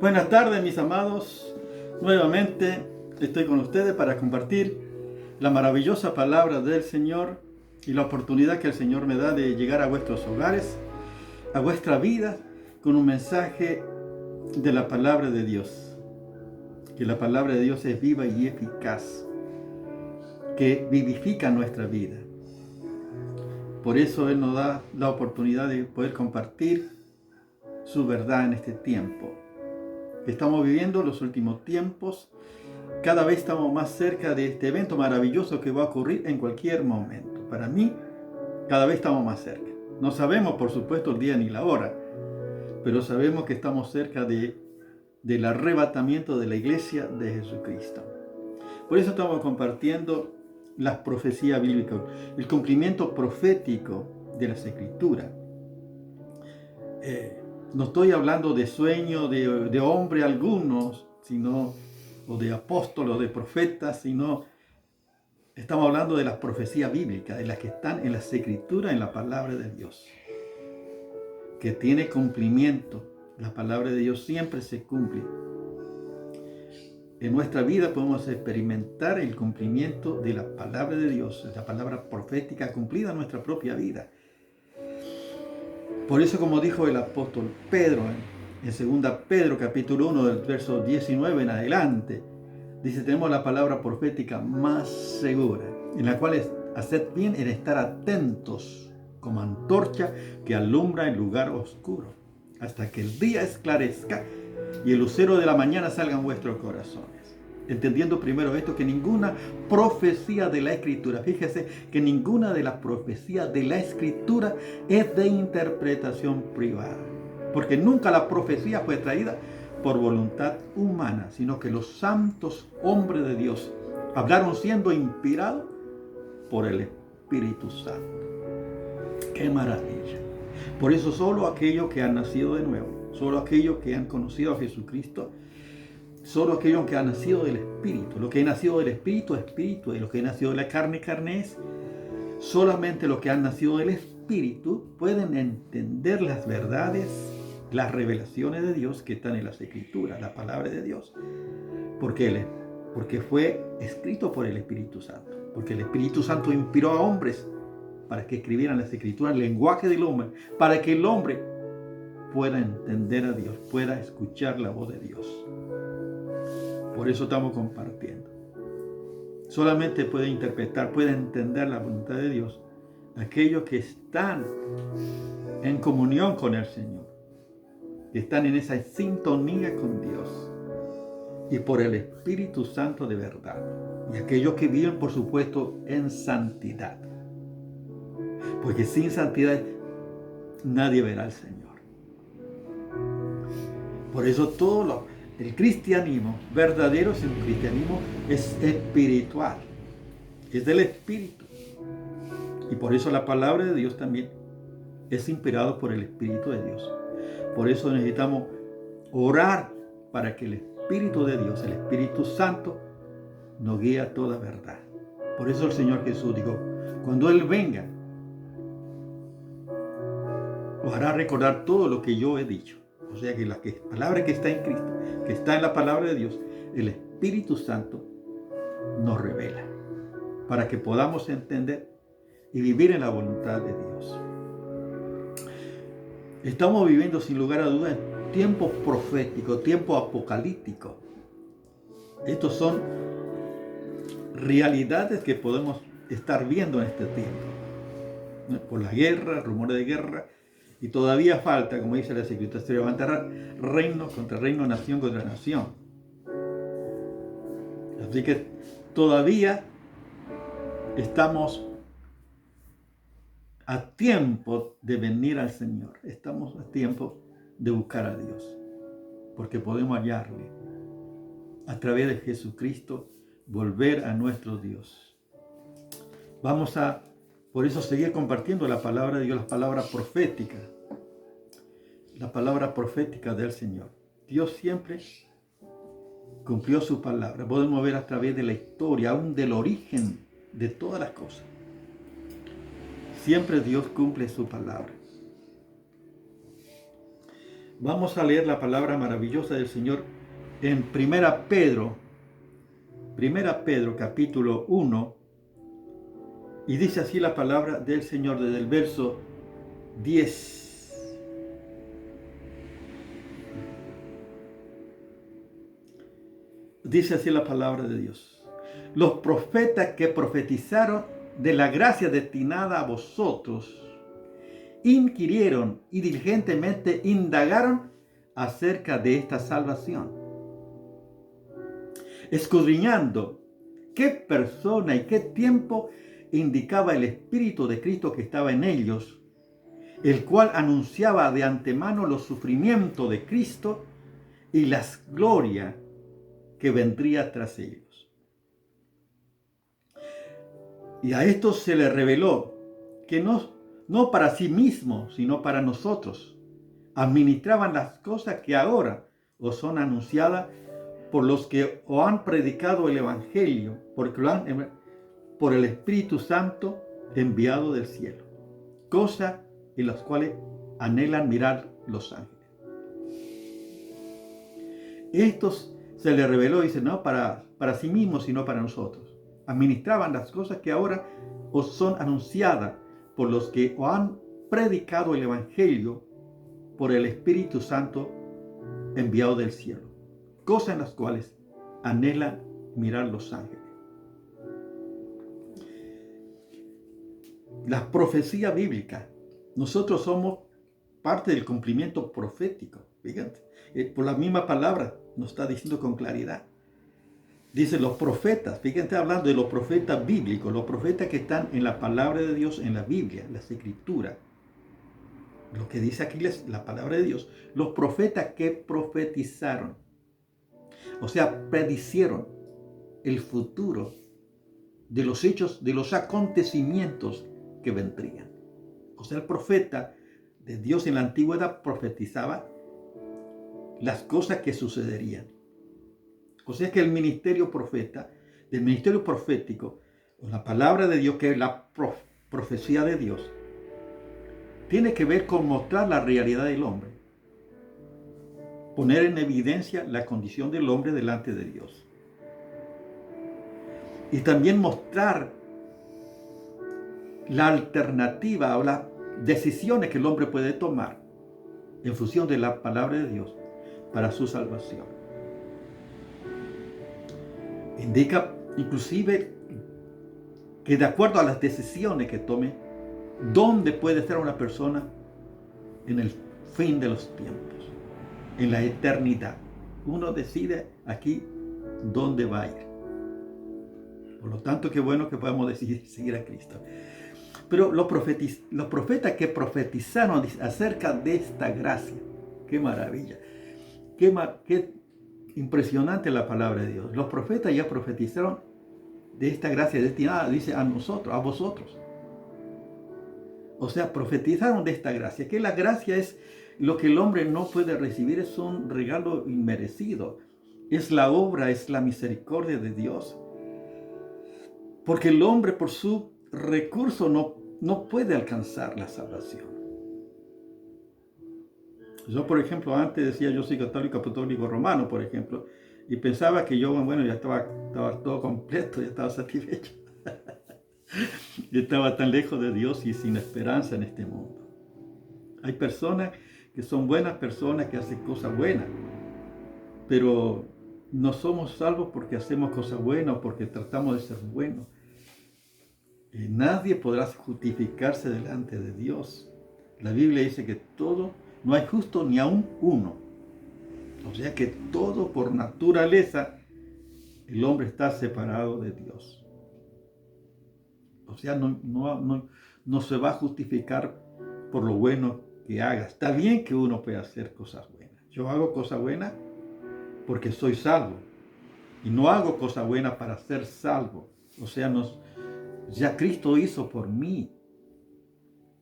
Buenas tardes, mis amados. Nuevamente estoy con ustedes para compartir la maravillosa palabra del Señor y la oportunidad que el Señor me da de llegar a vuestros hogares, a vuestra vida, con un mensaje de la palabra de Dios. Que la palabra de Dios es viva y eficaz, que vivifica nuestra vida. Por eso Él nos da la oportunidad de poder compartir su verdad en este tiempo. Estamos viviendo los últimos tiempos. Cada vez estamos más cerca de este evento maravilloso que va a ocurrir en cualquier momento. Para mí, cada vez estamos más cerca. No sabemos, por supuesto, el día ni la hora, pero sabemos que estamos cerca del arrebatamiento de la iglesia de Jesucristo. Por eso estamos compartiendo las profecías bíblicas, el cumplimiento profético de las Escrituras. No estoy hablando de sueños de hombre algunos, o de apóstoles, o de profetas, sino estamos hablando de las profecías bíblicas, de las que están en las Escrituras, en la palabra de Dios, que tiene cumplimiento. La palabra de Dios siempre se cumple. En nuestra vida podemos experimentar el cumplimiento de la palabra de Dios, la palabra profética cumplida en nuestra propia vida. Por eso, como dijo el apóstol Pedro en 2 Pedro capítulo 1 del verso 19 en adelante, dice: tenemos la palabra profética más segura, en la cual haced bien en estar atentos como antorcha que alumbra el lugar oscuro, hasta que el día esclarezca y el lucero de la mañana salga en vuestros corazones. Entendiendo primero esto, que ninguna profecía de la Escritura, fíjese que ninguna de las profecías de la Escritura es de interpretación privada, porque nunca la profecía fue traída por voluntad humana, sino que los santos hombres de Dios hablaron siendo inspirados por el Espíritu Santo. ¡Qué maravilla! Por eso solo aquellos que han nacido de nuevo, solo aquellos que han conocido a Jesucristo, solo aquellos que han nacido del Espíritu, lo que ha nacido del Espíritu, Espíritu, y lo que ha nacido de la carne, carne es. Solamente los que han nacido del Espíritu pueden entender las verdades, las revelaciones de Dios que están en las Escrituras, la palabra de Dios. ¿Por qué? Porque fue escrito por el Espíritu Santo. Porque el Espíritu Santo inspiró a hombres para que escribieran las Escrituras, el lenguaje del hombre, para que el hombre pueda entender a Dios, pueda escuchar la voz de Dios. Por eso estamos compartiendo. Solamente puede interpretar, puede entender la voluntad de Dios aquellos que están en comunión con el Señor, que están en esa sintonía con Dios y por el Espíritu Santo de verdad, y aquellos que viven, por supuesto, en santidad, porque sin santidad nadie verá al Señor. Por eso el cristianismo verdadero es un cristianismo es espiritual, es del Espíritu. Y por eso la palabra de Dios también es inspirada por el Espíritu de Dios. Por eso necesitamos orar para que el Espíritu de Dios, el Espíritu Santo, nos guíe a toda verdad. Por eso el Señor Jesús dijo: cuando Él venga, os hará recordar todo lo que yo he dicho. O sea que la palabra que está en Cristo, que está en la palabra de Dios, el Espíritu Santo nos revela, para que podamos entender y vivir en la voluntad de Dios. Estamos viviendo, sin lugar a dudas, tiempos proféticos, tiempos apocalípticos. Estos son realidades que podemos estar viendo en este tiempo. Por la guerra, rumores de guerra, y todavía falta, como dice la Escritura, se levantará reino contra reino, nación contra nación. Así que todavía estamos a tiempo de venir al Señor. Estamos a tiempo de buscar a Dios, porque podemos hallarle a través de Jesucristo, volver a nuestro Dios. Vamos a, por eso, seguir compartiendo la palabra de Dios, la palabra profética del Señor. Dios siempre cumplió su palabra. Podemos ver a través de la historia, aún del origen de todas las cosas. Siempre Dios cumple su palabra. Vamos a leer la palabra maravillosa del Señor en Primera Pedro capítulo 1, y dice así la palabra del Señor desde el verso 10. Dice así la palabra de Dios. Los profetas que profetizaron de la gracia destinada a vosotros inquirieron y diligentemente indagaron acerca de esta salvación, escudriñando qué persona y qué tiempo indicaba el Espíritu de Cristo que estaba en ellos, el cual anunciaba de antemano los sufrimientos de Cristo y las glorias que vendría tras ellos. Y a estos se les reveló que no para sí mismos, sino para nosotros, administraban las cosas que ahora os son anunciadas por los que os han predicado el Evangelio, por el Espíritu Santo enviado del cielo, cosas en las cuales anhelan mirar los ángeles. Estos se les reveló, dice, no para sí mismos, sino para nosotros. Administraban las cosas que ahora os son anunciadas por los que os han predicado el Evangelio por el Espíritu Santo enviado del cielo, cosas en las cuales anhelan mirar los ángeles. La profecía bíblica, nosotros somos parte del cumplimiento profético. Fíjate, por la misma palabra nos está diciendo con claridad. Dice los profetas, fíjense hablando de los profetas bíblicos, los profetas que están en la palabra de Dios, en la Biblia, en las Escrituras. Lo que dice aquí es la palabra de Dios. Los profetas que profetizaron, o sea, predicieron el futuro de los hechos, de los acontecimientos que vendrían. O sea, el profeta de Dios en la antigüedad profetizaba las cosas que sucederían. O sea que el ministerio profético, la palabra de Dios, que es la profecía de Dios, tiene que ver con mostrar la realidad del hombre, poner en evidencia la condición del hombre delante de Dios, y también mostrar la alternativa o las decisiones que el hombre puede tomar en función de la palabra de Dios para su salvación. Indica inclusive que de acuerdo a las decisiones que tome, dónde puede estar una persona en el fin de los tiempos, en la eternidad. Uno decide aquí dónde va a ir. Por lo tanto, qué bueno que podamos decidir seguir a Cristo. Pero los profetas que profetizaron acerca de esta gracia, qué maravilla, qué impresionante la palabra de Dios. Los profetas ya profetizaron de esta gracia destinada, dice, a nosotros, a vosotros. O sea, profetizaron de esta gracia, que la gracia es lo que el hombre no puede recibir, es un regalo inmerecido. Es la obra, es la misericordia de Dios. Porque el hombre por su recurso no puede alcanzar la salvación. Yo, por ejemplo, antes decía, yo soy católico apostólico romano, por ejemplo, y pensaba que yo, bueno, ya estaba todo completo, ya estaba satisfecho. Yo estaba tan lejos de Dios y sin esperanza en este mundo. Hay personas que son buenas personas, que hacen cosas buenas, pero no somos salvos porque hacemos cosas buenas o porque tratamos de ser buenos. Nadie podrá justificarse delante de Dios. La Biblia dice que no hay justo ni aún uno. O sea que todo por naturaleza, el hombre está separado de Dios. O sea, no se va a justificar por lo bueno que haga. Está bien que uno pueda hacer cosas buenas. Yo hago cosas buenas porque soy salvo. Y no hago cosas buenas para ser salvo. O sea, ya Cristo hizo por mí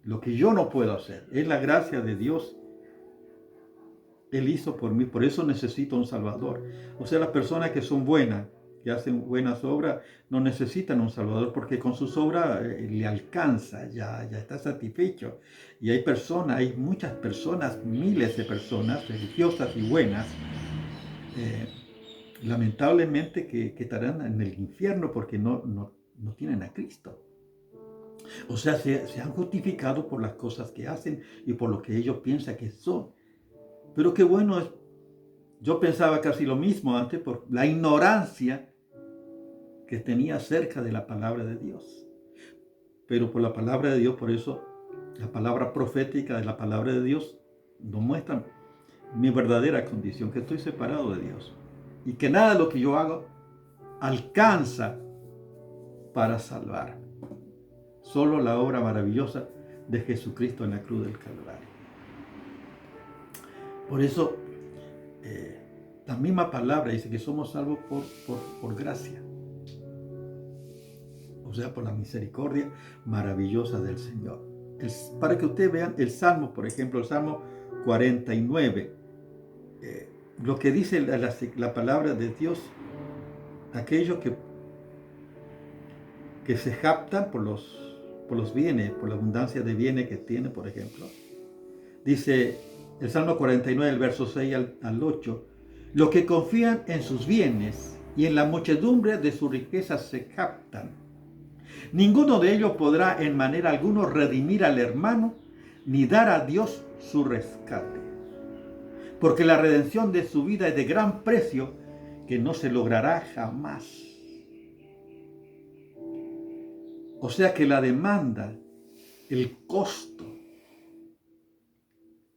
lo que yo no puedo hacer. Es la gracia de Dios. Él hizo por mí. Por eso necesito un Salvador. O sea, las personas que son buenas, que hacen buenas obras no necesitan un Salvador porque con sus obras le alcanza, ya está satisfecho. Y hay personas, hay muchas personas, miles de personas religiosas y buenas, eh, lamentablemente que estarán en el infierno porque no tienen a Cristo. O sea, se han justificado por las cosas que hacen y por lo que ellos piensan que son. Pero qué bueno es. Yo pensaba casi lo mismo antes por la ignorancia que tenía acerca de la palabra de Dios. Pero por la palabra de Dios, por eso la palabra profética de la palabra de Dios nos muestra mi verdadera condición, que estoy separado de Dios. Y que nada de lo que yo hago alcanza para salvar. Solo la obra maravillosa de Jesucristo en la cruz del Calvario. Por eso, la misma palabra dice que somos salvos por gracia. O sea, por la misericordia maravillosa del Señor. Para que ustedes vean el Salmo, por ejemplo, el Salmo 49, lo que dice la palabra de Dios, aquellos que se jactan por los bienes, por la abundancia de bienes que tiene, por ejemplo. Dice el Salmo 49, el verso 6 al 8, los que confían en sus bienes y en la muchedumbre de sus riquezas se jactan. Ninguno de ellos podrá en manera alguna redimir al hermano, ni dar a Dios su rescate. Porque la redención de su vida es de gran precio que no se logrará jamás. O sea que la demanda, el costo,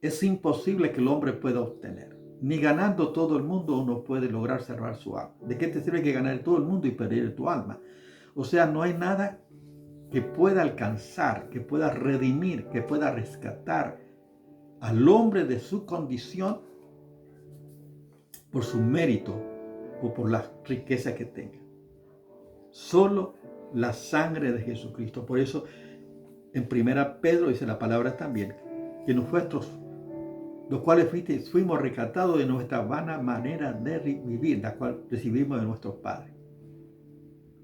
es imposible que el hombre pueda obtener. Ni ganando todo el mundo uno puede lograr salvar su alma. ¿De qué te sirve que ganar todo el mundo y perder tu alma? O sea, no hay nada que pueda alcanzar, que pueda redimir, que pueda rescatar al hombre de su condición por su mérito o por la riqueza que tenga. Solo la sangre de Jesucristo. Por eso en 1 Pedro dice la palabra también, que nosotros, los cuales fuimos rescatados de nuestra vana manera de vivir, la cual recibimos de nuestros padres.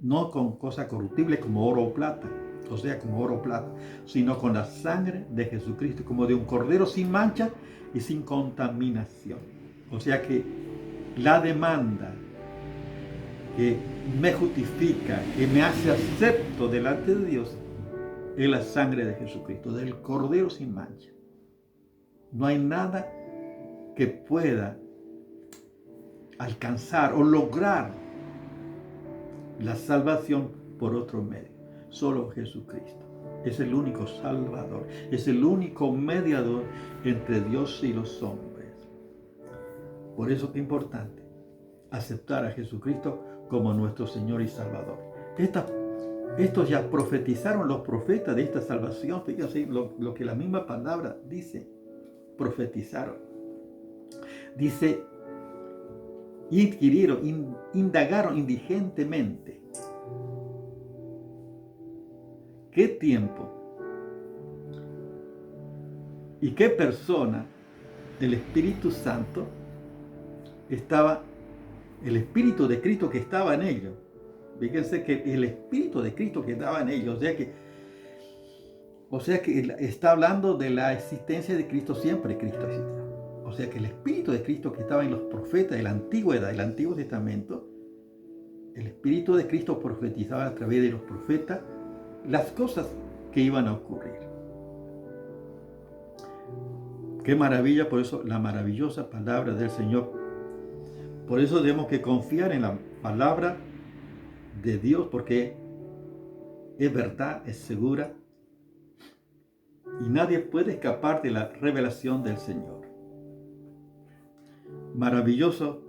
No con cosas corruptibles como oro o plata, o sea, como oro o plata, sino con la sangre de Jesucristo, como de un cordero sin mancha y sin contaminación. O sea que la demanda que me justifica, que me hace acepto delante de Dios, es la sangre de Jesucristo, del cordero sin mancha. No hay nada que pueda alcanzar o lograr la salvación por otro medio. Solo Jesucristo es el único Salvador, es el único mediador entre Dios y los hombres. Por eso es importante aceptar a Jesucristo como nuestro Señor y Salvador. Estos ya profetizaron los profetas de esta salvación. Fíjense lo que la misma palabra dice. Profetizaron. Dice, inquirieron, indagaron indigentemente. ¿Qué tiempo y qué persona del Espíritu Santo estaba, el Espíritu de Cristo que estaba en ellos? Fíjense que el Espíritu de Cristo que estaba en ellos, o sea que está hablando de la existencia de Cristo, siempre Cristo existió. O sea que el Espíritu de Cristo que estaba en los profetas de la antigüedad, del Antiguo Testamento, el Espíritu de Cristo profetizaba a través de los profetas las cosas que iban a ocurrir. Qué maravilla, por eso la maravillosa palabra del Señor. Por eso tenemos que confiar en la palabra de Dios, porque es verdad, es segura, y nadie puede escapar de la revelación del Señor. Maravilloso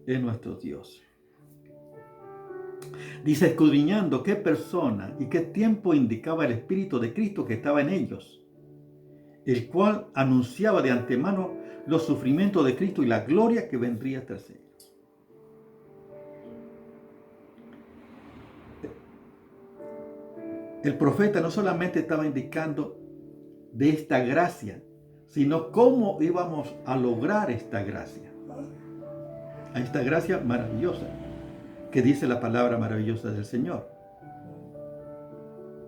es nuestro Dios. Dice, escudriñando qué persona y qué tiempo indicaba el Espíritu de Cristo que estaba en ellos, el cual anunciaba de antemano los sufrimientos de Cristo y la gloria que vendría tras ellos. El profeta no solamente estaba indicando de esta gracia, sino cómo íbamos a lograr esta gracia. A esta gracia maravillosa, que dice la palabra maravillosa del Señor.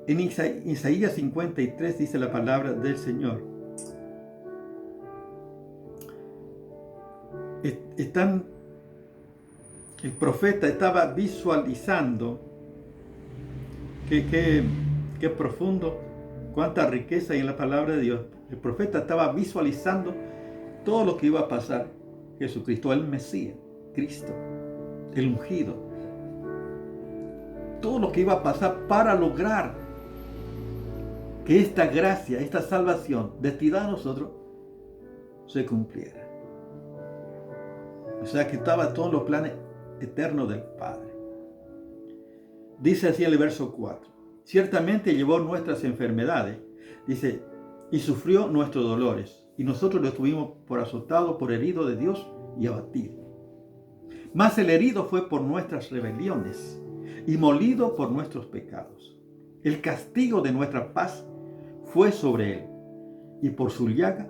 En Isaías 53 dice la palabra del Señor. El profeta estaba visualizando, qué profundo, cuánta riqueza hay en la palabra de Dios. El profeta estaba visualizando todo lo que iba a pasar. Jesucristo, el Mesías, Cristo, el ungido. Todo lo que iba a pasar para lograr que esta gracia, esta salvación destinada a nosotros se cumpliera. O sea que estaba todos los planes eternos del Padre. Dice así el verso 4. Ciertamente llevó nuestras enfermedades, dice, y sufrió nuestros dolores, y nosotros lo tuvimos por azotado, por herido de Dios y abatido. Mas el herido fue por nuestras rebeliones, y molido por nuestros pecados. El castigo de nuestra paz fue sobre él, y por su llaga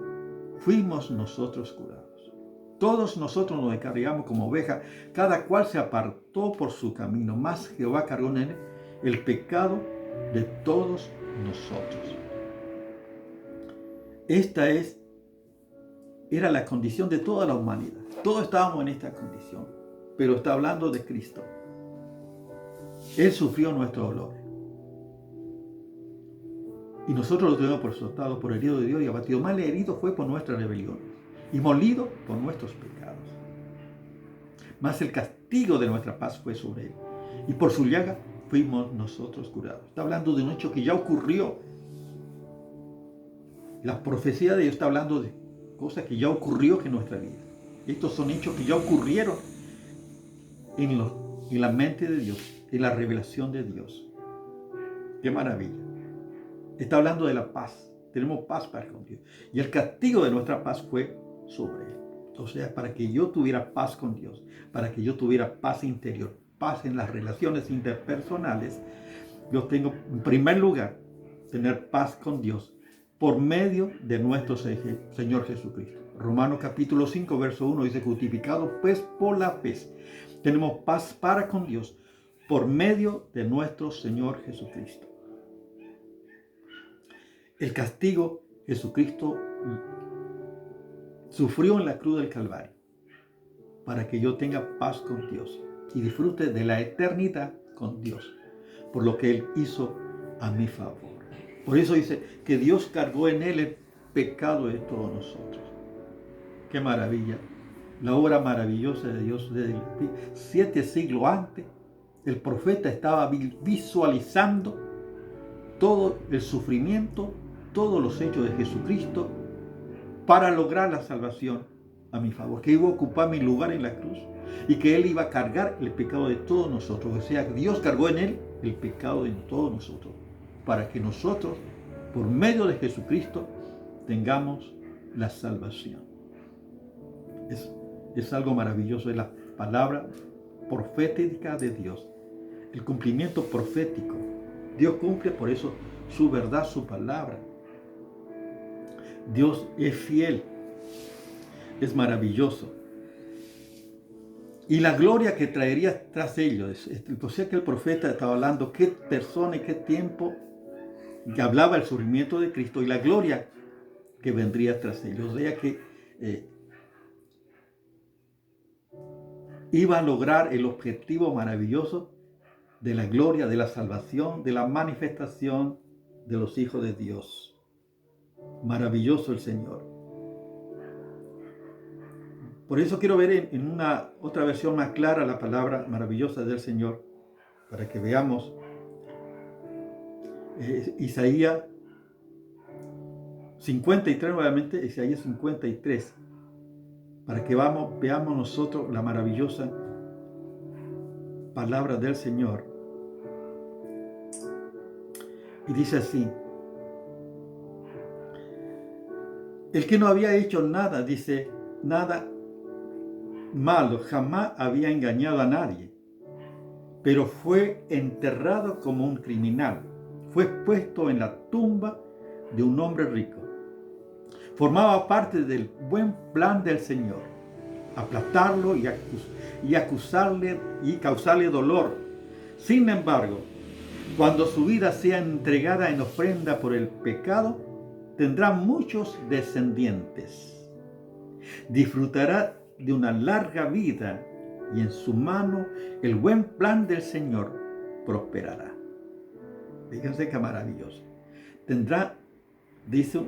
fuimos nosotros curados. Todos nosotros nos descarriamos como ovejas, cada cual se apartó por su camino, mas Jehová cargó en él el pecado de todos nosotros. Esta era la condición de toda la humanidad. Todos estábamos en esta condición, pero está hablando de Cristo. Él sufrió nuestro dolor. Y nosotros lo tuvimos por azotado, por herido de Dios y abatido. Mal herido fue por nuestras rebeliones y molido por nuestros pecados. Mas el castigo de nuestra paz fue sobre él, y por su llaga fuimos nosotros curados. Está hablando de un hecho que ya ocurrió. La profecía de Dios está hablando de cosas que ya ocurrió en nuestra vida. Estos son hechos que ya ocurrieron en la mente de Dios, en la revelación de Dios. ¡Qué maravilla! Está hablando de la paz. Tenemos paz para con Dios. Y el castigo de nuestra paz fue sobre él. O sea, para que yo tuviera paz con Dios, para que yo tuviera paz interior, paz en las relaciones interpersonales, yo tengo, en primer lugar, tener paz con Dios por medio de nuestro Señor Jesucristo. Romanos capítulo 5, verso 1 dice, justificados pues por la fe, tenemos paz para con Dios por medio de nuestro Señor Jesucristo. El castigo Jesucristo sufrió en la cruz del Calvario para que yo tenga paz con Dios y disfrute de la eternidad con Dios por lo que Él hizo a mi favor. Por eso dice que Dios cargó en Él el pecado de todos nosotros. ¡Qué maravilla! La obra maravillosa de Dios. Desde 7 siglos antes, el profeta estaba visualizando todo el sufrimiento, todos los hechos de Jesucristo para lograr la salvación a mi favor, que iba a ocupar mi lugar en la cruz y que Él iba a cargar el pecado de todos nosotros. O sea, Dios cargó en Él el pecado de todos nosotros para que nosotros, por medio de Jesucristo, tengamos la salvación. Es algo maravilloso, es la palabra profética de Dios, el cumplimiento profético. Dios cumple por eso su verdad, su palabra. Dios es fiel, es maravilloso. Y la gloria que traería tras ellos, o sea que el profeta estaba hablando qué persona y qué tiempo que hablaba el sufrimiento de Cristo y la gloria que vendría tras ellos. O sea que iba a lograr el objetivo maravilloso de la gloria, de la salvación, de la manifestación de los hijos de Dios. Maravilloso el Señor. Por eso quiero ver en una otra versión más clara la palabra maravillosa del Señor, para que veamos Isaías 53 nuevamente, Isaías 53, para que veamos nosotros la maravillosa palabra del Señor. Y dice así: el que no había hecho nada, dice, nada malo, jamás había engañado a nadie, pero fue enterrado como un criminal, fue puesto en la tumba de un hombre rico. Formaba parte del buen plan del Señor, aplastarlo y causarle dolor. Sin embargo, cuando su vida sea entregada en ofrenda por el pecado, tendrá muchos descendientes. Disfrutará de una larga vida y en su mano el buen plan del Señor prosperará. Fíjense qué maravilloso. Tendrá, dice,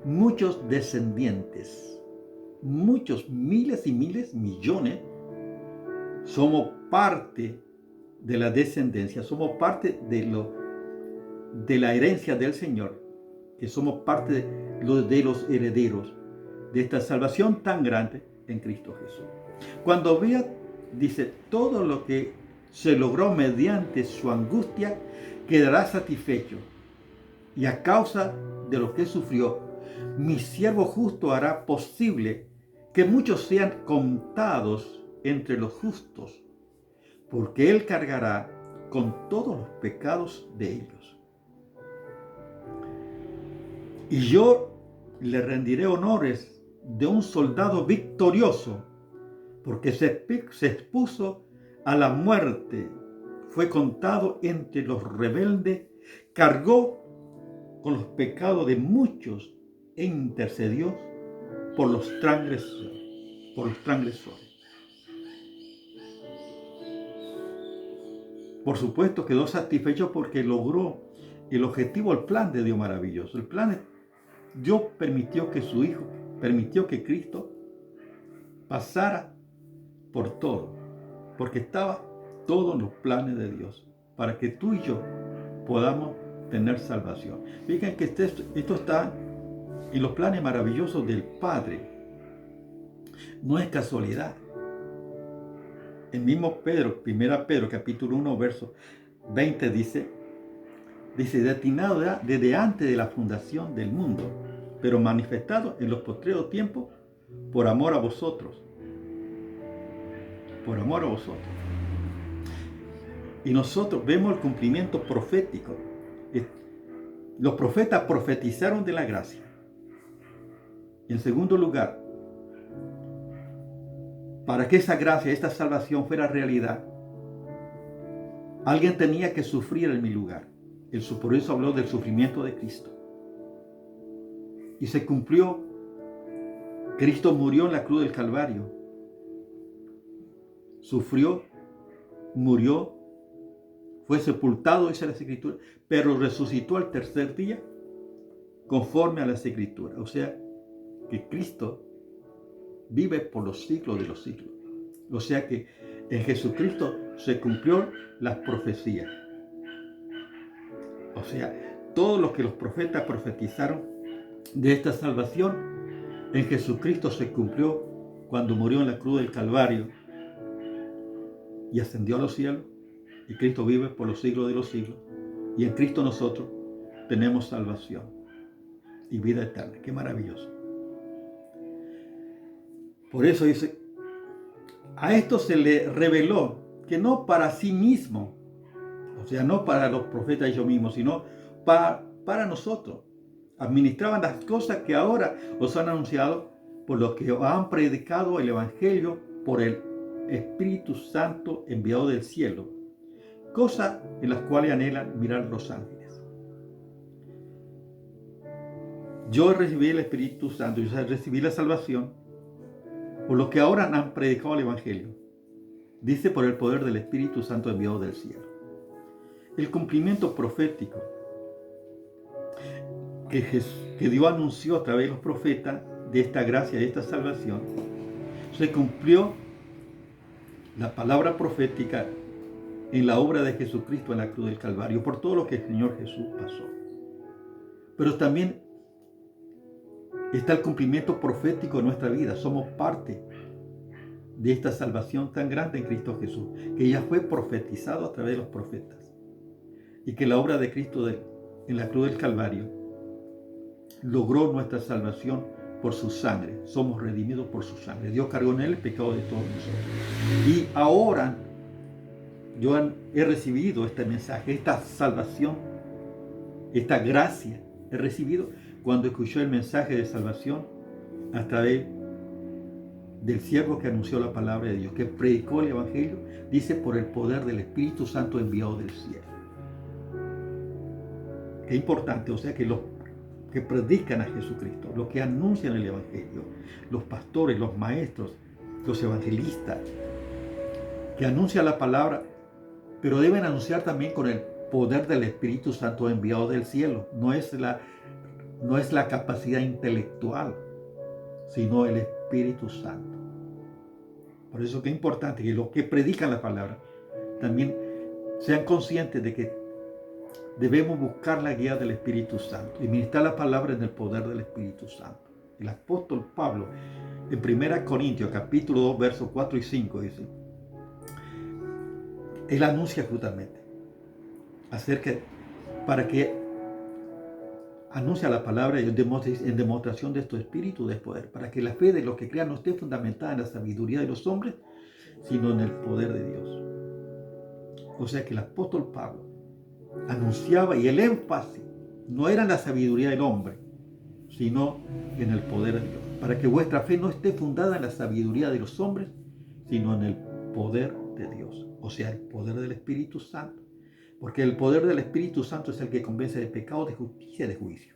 muchos descendientes, muchos, miles y miles, millones. Somos parte de la descendencia, somos parte de la herencia del Señor, que somos parte de los herederos de esta salvación tan grande en Cristo Jesús. Cuando vea, dice, todo lo que se logró mediante su angustia, quedará satisfecho. Y a causa de lo que sufrió, mi siervo justo hará posible que muchos sean contados entre los justos, porque él cargará con todos los pecados de ellos. Y yo le rendiré honores de un soldado victorioso, porque se expuso a la muerte, fue contado entre los rebeldes, cargó con los pecados de muchos e intercedió por los transgresores. Por supuesto, quedó satisfecho porque logró el objetivo, el plan de Dios maravilloso. El plan, Dios permitió que su Hijo, permitió que Cristo pasara por todo, porque estaba todo en los planes de Dios, para que tú y yo podamos tener salvación. Fíjense que esto está en los planes maravillosos del Padre. No es casualidad. El mismo Pedro, 1 Pedro, capítulo 1, verso 20, dice, destinado desde antes de la fundación del mundo, pero manifestado en los postreros tiempos por amor a vosotros. Por amor a vosotros. Y nosotros vemos el cumplimiento profético. Los profetas profetizaron de la gracia. En segundo lugar, para que esa gracia, esta salvación fuera realidad, alguien tenía que sufrir en mi lugar. Por eso habló del sufrimiento de Cristo. Y se cumplió. Cristo murió en la cruz del Calvario. Sufrió, murió, fue sepultado, dice las Escrituras, pero resucitó al tercer día conforme a las Escrituras. O sea, que Cristo vive por los siglos de los siglos. O sea que en Jesucristo se cumplió las profecías. O sea, todo lo que los profetas profetizaron de esta salvación, en Jesucristo se cumplió cuando murió en la cruz del Calvario y ascendió a los cielos. Y Cristo vive por los siglos de los siglos. Y en Cristo nosotros tenemos salvación y vida eterna. ¡Qué maravilloso! Por eso dice, a esto se le reveló que no para sí mismo, o sea, no para los profetas ellos mismos, sino para nosotros. Administraban las cosas que ahora os han anunciado por los que han predicado el Evangelio por el Espíritu Santo enviado del cielo, cosas en las cuales anhelan mirar los ángeles. Yo recibí el Espíritu Santo, yo recibí la salvación por los que ahora han predicado el Evangelio. Dice por el poder del Espíritu Santo enviado del cielo. El cumplimiento profético que Dios anunció a través de los profetas de esta gracia, de esta salvación, se cumplió la palabra profética en la obra de Jesucristo en la cruz del Calvario, por todo lo que el Señor Jesús pasó. Pero también está el cumplimiento profético en nuestra vida. Somos parte de esta salvación tan grande en Cristo Jesús, que ya fue profetizado a través de los profetas. Y que la obra de Cristo en la cruz del Calvario logró nuestra salvación por su sangre. Somos redimidos por su sangre. Dios cargó en él el pecado de todos nosotros. Y ahora yo he recibido este mensaje, esta salvación, esta gracia. He recibido cuando escuché el mensaje de salvación a través del siervo que anunció la palabra de Dios, que predicó el Evangelio, dice por el poder del Espíritu Santo enviado del cielo. Qué importante, o sea que los que predican a Jesucristo, los que anuncian el Evangelio, los pastores, los maestros, los evangelistas, que anuncian la palabra, pero deben anunciar también con el poder del Espíritu Santo enviado del cielo. No es la capacidad intelectual, sino el Espíritu Santo. Por eso que es importante que los que predican la palabra también sean conscientes de que debemos buscar la guía del Espíritu Santo y ministrar la palabra en el poder del Espíritu Santo. El apóstol Pablo, en 1 Corintios, capítulo 2, versos 4 y 5, dice, él anuncia justamente para que anuncia la palabra en demostración de este espíritu de poder, para que la fe de los que crean no esté fundamentada en la sabiduría de los hombres, sino en el poder de Dios. O sea que el apóstol Pablo anunciaba, y el énfasis no era en la sabiduría del hombre, sino en el poder de Dios, para que vuestra fe no esté fundada en la sabiduría de los hombres, sino en el poder de Dios, o sea, el poder del Espíritu Santo. Porque el poder del Espíritu Santo es el que convence de pecado, de justicia y de juicio.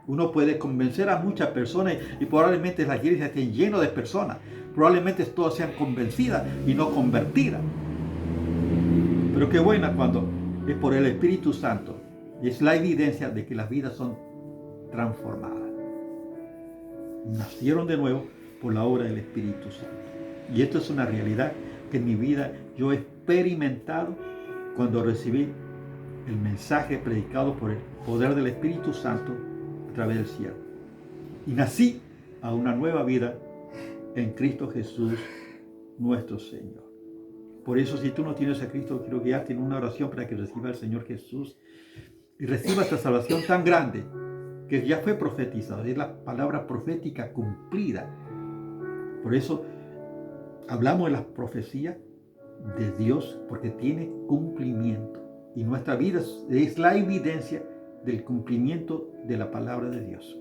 Uno puede convencer a muchas personas y probablemente las iglesias estén llenas de personas. Probablemente todas sean convencidas y no convertidas. Pero qué buena cuando es por el Espíritu Santo. Y es la evidencia de que las vidas son transformadas. Nacieron de nuevo por la obra del Espíritu Santo. Y esto es una realidad que en mi vida yo he experimentado cuando recibí el mensaje predicado por el poder del Espíritu Santo a través del cielo. Y nací a una nueva vida en Cristo Jesús, nuestro Señor. Por eso, si tú no tienes a Cristo, quiero guiarte en una oración para que reciba al Señor Jesús y reciba esta salvación tan grande que ya fue profetizada. Es la palabra profética cumplida. Por eso hablamos de la profecía de Dios, porque tiene cumplimiento. Y nuestra vida es la evidencia del cumplimiento de la palabra de Dios.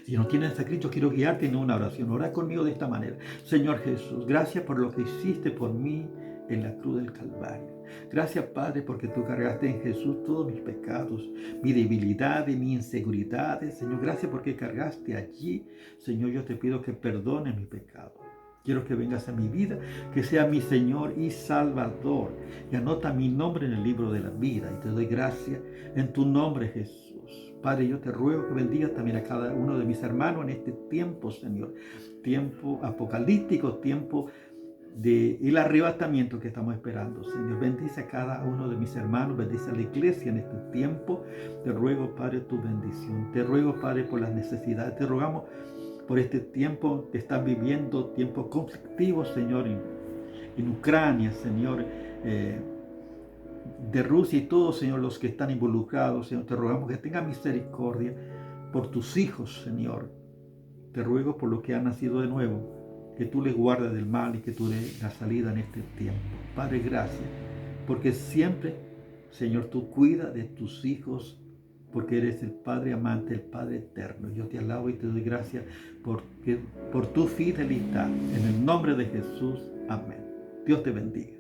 Si no tienes a Cristo, quiero guiarte en una oración. Ora conmigo de esta manera. Señor Jesús, gracias por lo que hiciste por mí en la cruz del Calvario. Gracias, Padre, porque tú cargaste en Jesús todos mis pecados, mi debilidad y mis inseguridades. Señor, gracias porque cargaste allí. Señor, yo te pido que perdones mi pecado. Quiero que vengas a mi vida, que sea mi Señor y Salvador. Y anota mi nombre en el libro de la vida. Y te doy gracias en tu nombre, Jesús. Padre, yo te ruego que bendigas también a cada uno de mis hermanos en este tiempo, Señor. Tiempo apocalíptico, tiempo del arrebatamiento que estamos esperando, Señor. Bendice a cada uno de mis hermanos, bendice a la iglesia en este tiempo. Te ruego, Padre, tu bendición. Te ruego, Padre, por las necesidades. Te rogamos por este tiempo que están viviendo, tiempos conflictivos, Señor, en Ucrania, Señor, de Rusia y todos, Señor, los que están involucrados, Señor. Te rogamos que tengas misericordia por tus hijos, Señor. Te ruego por los que han nacido de nuevo, que tú les guardes del mal y que tú des la salida en este tiempo. Padre, gracias, porque siempre, Señor, tú cuidas de tus hijos, porque eres el Padre amante, el Padre eterno. Yo te alabo y te doy gracias por tu fidelidad. En el nombre de Jesús, amén. Dios te bendiga.